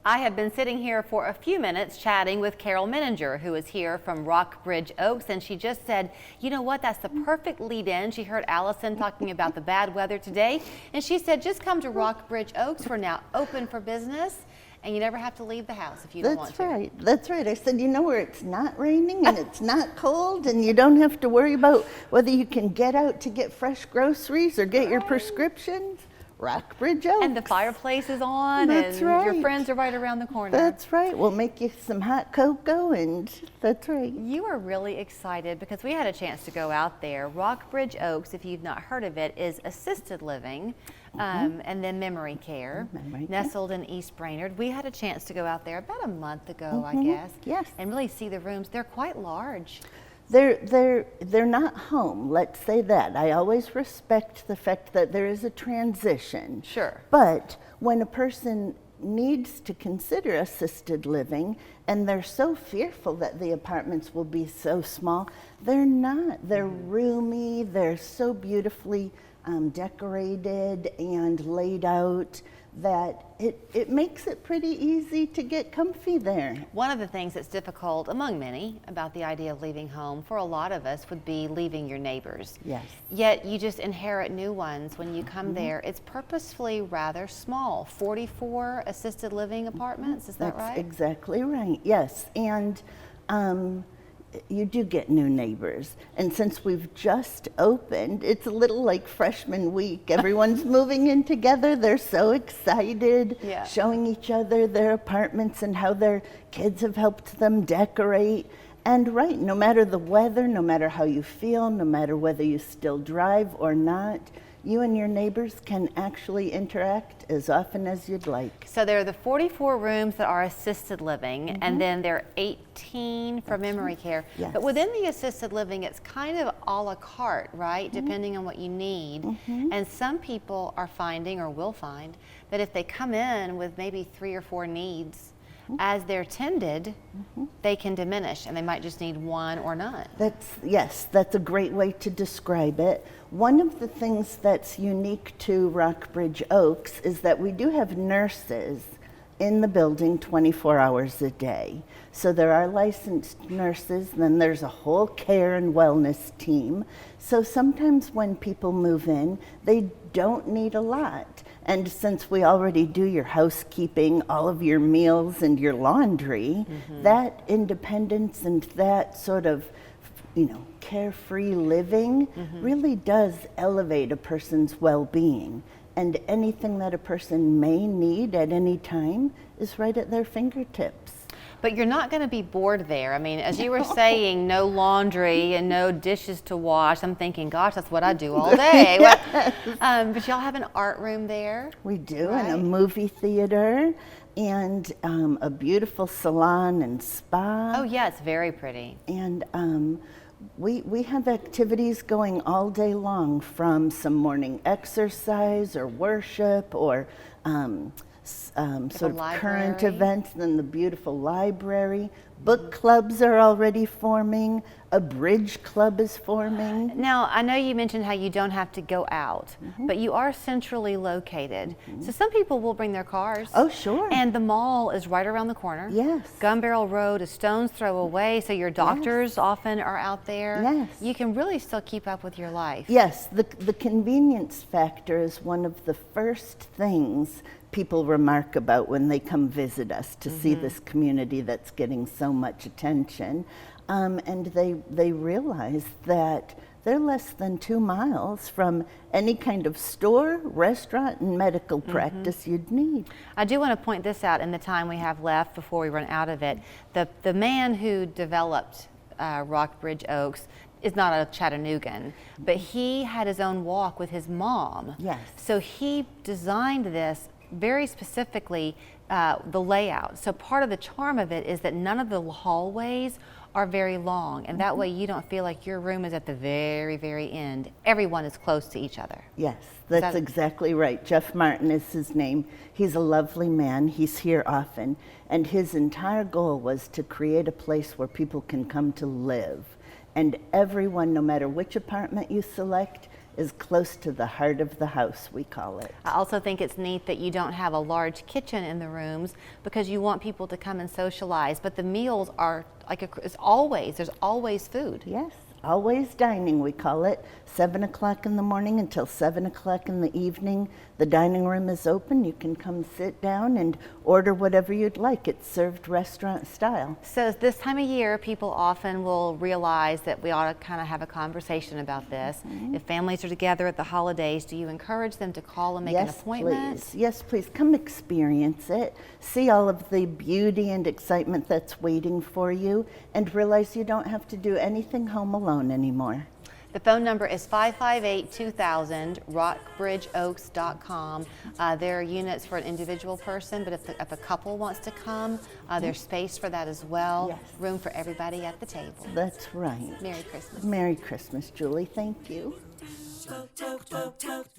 I have been sitting here for a few minutes chatting with Carol Menninger, who is here from Rockbridge Oaks, and she just said, you know what, that's the perfect lead-in. She heard Allison talking about the bad weather today, and she said, just come to Rockbridge Oaks. We're now open for business, and you never have to leave the house if you don't want to. That's right. That's right. I said, you know, where it's not raining and it's not cold, and you don't have to worry about whether you can get out to get fresh groceries or get your prescriptions. Rockbridge Oaks. And the fireplace is on, That's and right. your friends are right around the corner. That's right. We'll make you some hot cocoa, and that's right. You are really excited because we had a chance to go out there. Rockbridge Oaks, if you've not heard of it, is assisted living and then memory care, nestled in East Brainerd. We had a chance to go out there about a month ago, I guess, Yes. and really see the rooms. They're quite large. They're not home, let's say that. I always respect the fact that there is a transition. Sure. But when a person needs to consider assisted living and they're so fearful that the apartments will be so small, they're not. They're roomy, they're so beautifully decorated and laid out that it makes it pretty easy to get comfy there. One of the things that's difficult, among many, about the idea of leaving home for a lot of us would be leaving your neighbors. Yes. Yet you just inherit new ones when you come there. It's purposefully rather small, 44 assisted living apartments, is that right? That's exactly right, yes. And you do get new neighbors. And since we've just opened, it's a little like freshman week. Everyone's moving in together. They're so excited, showing each other their apartments and how their kids have helped them decorate. And right, no matter the weather, no matter how you feel, no matter whether you still drive or not, you and your neighbors can actually interact as often as you'd like. So there are the 44 rooms that are assisted living, and then there are 18 for memory care. Yes. But within the assisted living, it's kind of a la carte, right? Depending on what you need. And some people are finding, or will find, that if they come in with maybe 3 or 4 needs, as they're tended, they can diminish, and they might just need 1 or none. That's a great way to describe it. One of the things that's unique to Rockbridge Oaks is that we do have nurses in the building 24 hours a day. So there are licensed nurses, and then there's a whole care and wellness team. So sometimes when people move in, they don't need a lot. And since we already do your housekeeping, all of your meals and your laundry, that independence and that sort of, carefree living really does elevate a person's well-being. And anything that a person may need at any time is right at their fingertips. But you're not going to be bored there. I mean, as you were saying, no laundry and no dishes to wash. I'm thinking, gosh, that's what I do all day. But y'all have an art room there? We do, and a movie theater, and a beautiful salon and spa. Oh, yeah, it's very pretty. And we have activities going all day long, from some morning exercise or worship or sort of current events, then the beautiful library. Book clubs are already forming. A bridge club is forming. Now, I know you mentioned how you don't have to go out, but you are centrally located. So some people will bring their cars. Oh, sure. And the mall is right around the corner. Yes. Gun Barrel Road, a stone's throw away, so your doctors often are out there. Yes. You can really still keep up with your life. Yes, the convenience factor is one of the first things people remark about when they come visit us to see this community that's getting so much attention. And they realize that they're less than 2 miles from any kind of store, restaurant, and medical practice you'd need. I do want to point this out in the time we have left before we run out of it. The man who developed Rockbridge Oaks is not a Chattanoogan, but he had his own walk with his mom. Yes. So he designed this very specifically, the layout. So part of the charm of it is that none of the hallways are very long, and that way you don't feel like your room is at the very, very end. Everyone is close to each other. Yes, that's exactly right. Jeff Martin is his name. He's a lovely man. He's here often, and his entire goal was to create a place where people can come to live. And everyone, no matter which apartment you select, is close to the heart of the house, we call it. I also think it's neat that you don't have a large kitchen in the rooms because you want people to come and socialize, but the meals are there's always food. Yes, always dining, we call it. 7 o'clock in the morning until 7 o'clock in the evening. The dining room is open. You can come sit down and order whatever you'd like. It's served restaurant style. So this time of year, people often will realize that we ought to kind of have a conversation about this. If families are together at the holidays, do you encourage them to call and make an appointment? Please. Yes, please. Come experience it. See all of the beauty and excitement that's waiting for you, and realize you don't have to do anything home alone anymore. The phone number is 558-2000, rockbridgeoaks.com. There are units for an individual person, but if a couple wants to come, there's space for that as well. Yes. Room for everybody at the table. That's right. Merry Christmas. Merry Christmas, Julie. Thank you.